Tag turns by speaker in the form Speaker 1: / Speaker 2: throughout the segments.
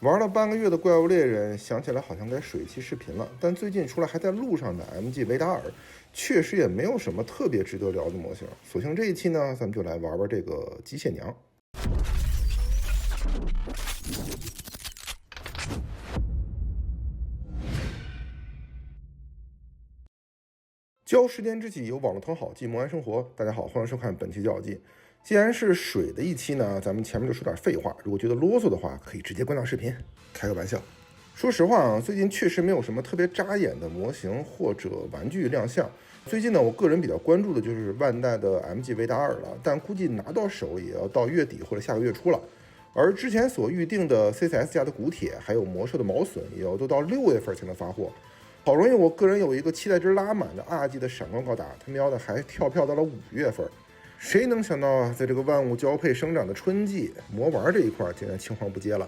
Speaker 1: 玩了半个月的怪物猎人，想起来好像该水期视频了。但最近除了还在路上的 MG 维达尔，确实也没有什么特别值得聊的模型。索性这一期呢，咱们就来玩玩这个机械娘。交时间之际，由网络腾好记摩安生活。大家好，欢迎收看本期教记。既然是水的一期呢，咱们前面就说点废话。如果觉得啰嗦的话，可以直接关掉视频，开个玩笑。说实话啊，最近确实没有什么特别扎眼的模型或者玩具亮相。最近呢，我个人比较关注的就是万代的 MG 维达尔了，但估计拿到手也要到月底或者下个月初了。而之前所预定的 CCS 家的骨铁，还有魔兽的毛隼，也要都到6月份才能发货。好容易，我个人有一个期待值拉满的2季的闪光高达，他喵的还跳票到了5月份。谁能想到啊，在这个万物交配生长的春季，魔玩这一块竟然青黄不接了。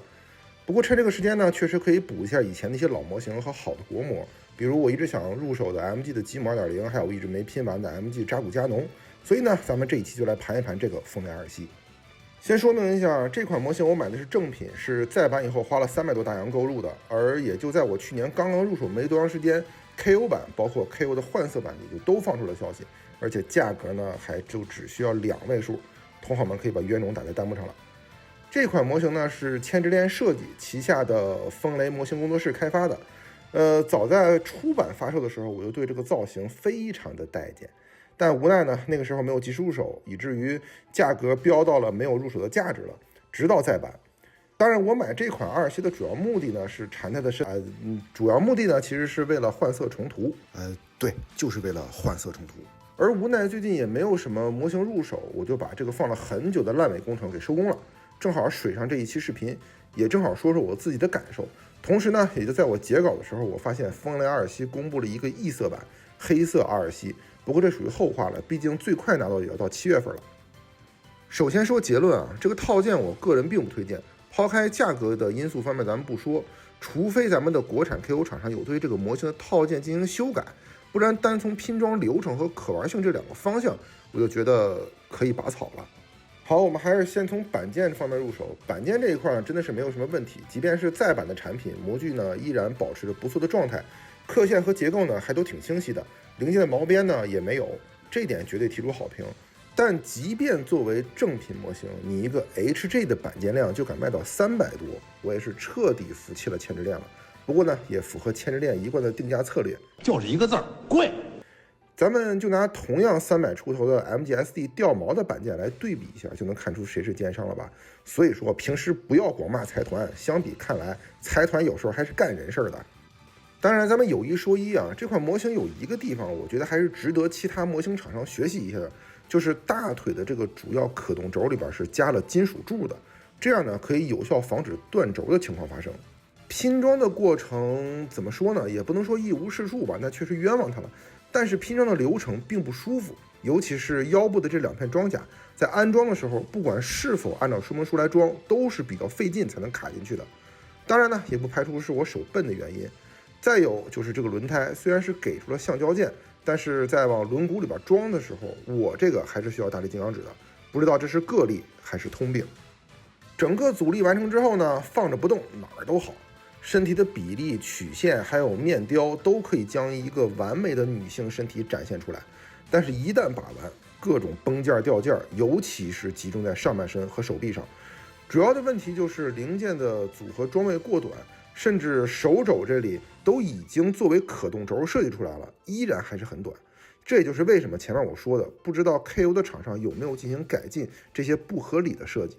Speaker 1: 不过趁这个时间呢，确实可以补一下以前那些老模型和好的国模，比如我一直想入手的 MG 的吉姆 2.0， 还有我一直没拼完的 MG 扎古加农。所以呢，咱们这一期就来盘一盘这个风雷2系。先说明一下，这款模型我买的是正品，是再版以后花了300多大洋购入的，而也就在我去年刚刚入手没多长时间 ，KO 版包括 KO 的换色版也就都放出了消息，而且价格呢还就只需要2位数，同好们可以把冤种打在弹幕上了。这款模型呢是千之恋设计旗下的风雷模型工作室开发的，早在出版发售的时候，我就对这个造型非常的待见。但无奈呢，那个时候没有及时入手，以至于价格飙到了没有入手的价值了。直到再版，当然我买这款2系的主要目的呢是缠它的主要目的呢其实是为了换色重涂，对，就是为了换色重涂。而无奈最近也没有什么模型入手，我就把这个放了很久的烂尾工程给收工了。正好水上这一期视频，也正好说说我自己的感受。同时呢，也就在我截稿的时候，我发现风雷2系公布了一个异色版黑色2系。不过这属于后话了，毕竟最快拿到也要到7月份了。首先说结论啊，这个套件我个人并不推荐。抛开价格的因素方面咱们不说，除非咱们的国产 KO 厂商有对这个模型的套件进行修改，不然单从拼装流程和可玩性这2个方向，我就觉得可以拔草了。好，我们还是先从板件方面入手。板件这一块呢，真的是没有什么问题，即便是再版的产品，模具呢依然保持着不错的状态，刻线和结构呢还都挺清晰的，零件的毛边呢也没有，这点绝对提出好评。但即便作为正品模型，你一个 HG 的板件量就敢卖到300多，我也是彻底服气了千之恋了。不过呢，也符合千之恋一贯的定价策略，
Speaker 2: 就是一个字儿，贵。
Speaker 1: 咱们就拿同样300出头的 MGSD 掉毛的板件来对比一下，就能看出谁是奸商了吧？所以说平时不要光骂财团，相比看来，财团有时候还是干人事的。当然咱们有一说一啊，这款模型有一个地方我觉得还是值得其他模型厂商学习一下的，就是大腿的这个主要可动轴里边是加了金属柱的，这样呢可以有效防止断轴的情况发生。拼装的过程怎么说呢，也不能说一无是处吧，那确实冤枉他了。但是拼装的流程并不舒服，尤其是腰部的这2片装甲，在安装的时候，不管是否按照说明书来装，都是比较费劲才能卡进去的。当然呢，也不排除是我手笨的原因。再有就是这个轮胎，虽然是给出了橡胶件，但是在往轮毂里边装的时候，我这个还是需要大力金刚指的，不知道这是个例还是通病。整个阻力完成之后呢，放着不动哪儿都好，身体的比例、曲线还有面雕都可以将一个完美的女性身体展现出来。但是一旦把玩，各种崩件掉件，尤其是集中在上半身和手臂上。主要的问题就是零件的组合装位过短，甚至手肘这里都已经作为可动轴设计出来了，依然还是很短。这也就是为什么前面我说的，不知道 KO 的厂商有没有进行改进这些不合理的设计。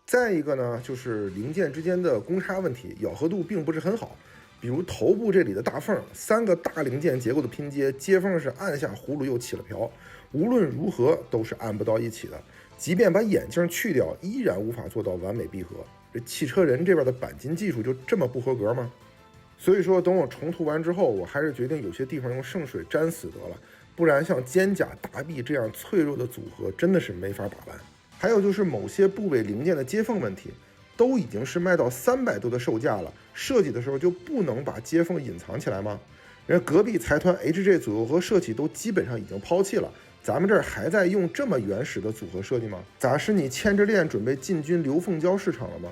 Speaker 1: 再一个呢，就是零件之间的公差问题，咬合度并不是很好。比如头部这里的大缝，3个大零件结构的拼接，接缝是按下葫芦又起了瓢，无论如何都是按不到一起的。即便把眼镜去掉，依然无法做到完美闭合。这汽车人这边的钣金技术就这么不合格吗？所以说，等我重涂完之后，我还是决定有些地方用圣水沾死得了，不然像肩甲、大臂这样脆弱的组合真的是没法把玩。还有就是某些部位零件的接缝问题，都已经是卖到300多的售价了，设计的时候就不能把接缝隐藏起来吗？人家隔壁财团 HG 组合设计都基本上已经抛弃了，咱们这儿还在用这么原始的组合设计吗？咋是你牵着链准备进军刘凤娇市场了吗？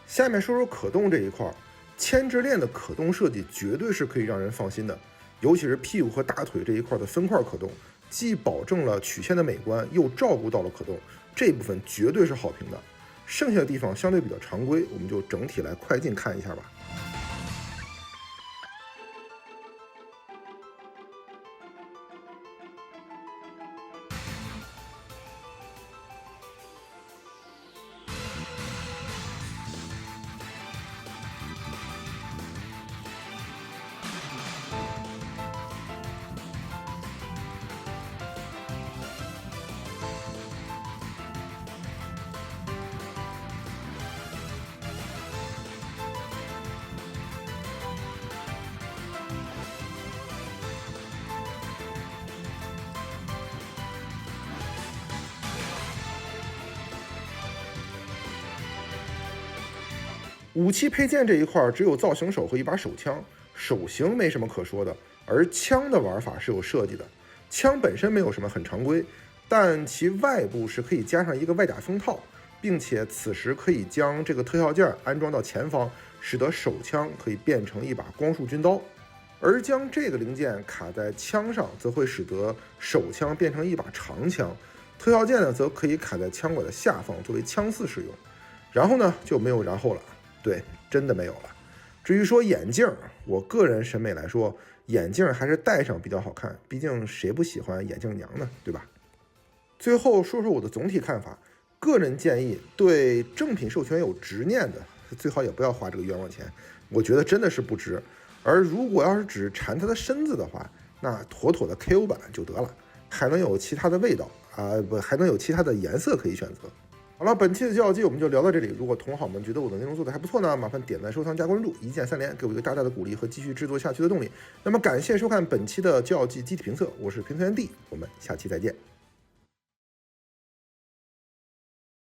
Speaker 1: 下面说说可动这一块，牵制链的可动设计绝对是可以让人放心的，尤其是屁股和大腿这一块的分块可动，既保证了曲线的美观，又照顾到了可动，这部分绝对是好评的。剩下的地方相对比较常规，我们就整体来快进看一下吧。武器配件这一块只有造型手和一把手枪，手型没什么可说的，而枪的玩法是有设计的。枪本身没有什么很常规，但其外部是可以加上一个外甲封套，并且此时可以将这个特效件安装到前方，使得手枪可以变成一把光束军刀。而将这个零件卡在枪上，则会使得手枪变成一把长枪，特效件呢则可以卡在枪管的下方作为枪刺使用。然后呢就没有然后了。对，真的没有了。至于说眼镜，我个人审美来说，眼镜还是戴上比较好看，毕竟谁不喜欢眼镜娘呢，对吧？最后说说我的总体看法，个人建议对正品授权有执念的，最好也不要花这个冤枉钱，我觉得真的是不值。而如果要是只馋它的身子的话，那妥妥的 KO 版就得了，还能有其他的味道还能有其他的颜色可以选择。好了，本期的《教记》我们就聊到这里。如果同好们觉得我的内容做得还不错呢，麻烦点赞、收藏、加关注，一键3连，给我一个大大的鼓励和继续制作下去的动力。那么感谢收看本期的《教记》机体评测，我是评测员 D，我们下期再见。